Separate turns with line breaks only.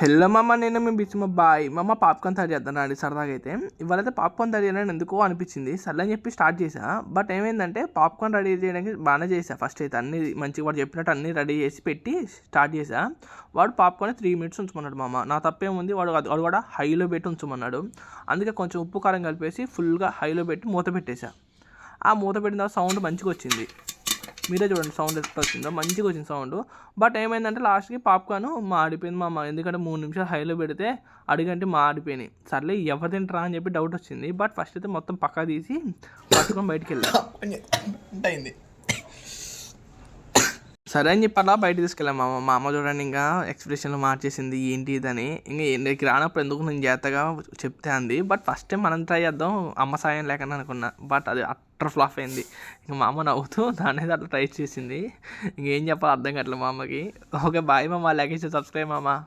Hello మామ, నేను మీ బిచ్చి మా బాయ్ మామ పాప్కార్న్ తయారు చేద్దాను అండి సరదాగా అయితే. ఇవాళైతే పాప్కార్న్ తయారు చేయాలని ఎందుకో అనిపించింది, సర్లే అని చెప్పి స్టార్ట్ చేసా. బట్ ఏమైందంటే పాప్కార్న్ రెడీ చేయడానికి బాగానే చేసా. ఫస్ట్ అయితే అన్ని మంచిగా వాడు చెప్పినట్టు అన్నీ రెడీ చేసి పెట్టి స్టార్ట్ చేసా. వాడు పాప్కార్న్ 3 minutes ఉంచమన్నాడు మామ. నా తప్పేముంది, వాడు కూడా హైలో పెట్టి ఉంచమన్నాడు. అందుకే కొంచెం ఉప్పు కారం కలిపేసి ఫుల్గా హైలో పెట్టి మూత పెట్టేశా. ఆ మూత పెట్టిన తర్వాత సౌండ్ మంచిగా వచ్చింది. మీరే చూడండి సౌండ్ ఎట్లా వచ్చిందో, మంచిగా వచ్చింది సౌండ్. బట్ ఏమైందంటే లాస్ట్కి పాప్కార్న్ మాడిపోయింది మామ. ఎందుకంటే 3 నిమిషాలు హైలో పెడితే అడిగంటే మాడిపోయినాయి. సర్లే ఎవరు తింటారా అని చెప్పి డౌట్ వచ్చింది. బట్ ఫస్ట్ అయితే మొత్తం పక్కా తీసి పట్టుకొని బయటికి వెళ్ళాయింది. సరే అని చెప్పి అలా బయట తీసుకెళ్ళాం మామ. మా అమ్మ చూడండి ఇంకా ఎక్స్ప్రెషన్లు మార్చేసింది, ఏంటి ఇదని. ఇంకా ఇంటికి రానప్పుడు ఎందుకు నేను జాగ్రత్తగా చెప్తే అంది. బట్ ఫస్ట్ టైం మనం ట్రై చేద్దాం అమ్మ సాయం లేకుండా అనుకున్నా. బట్ అది అట్టర్ ఫ్లాప్ అయింది. ఇంక మా అమ్మ నవ్వుతూ దాని అయితే అట్లా ట్రై చేసింది. ఇంకేం చెప్పాలో అర్థం కావట్లేదు మా అమ్మకి. ఓకే బాయ్ మామ, లైక్ చేసి సబ్స్క్రైబ్ మామ.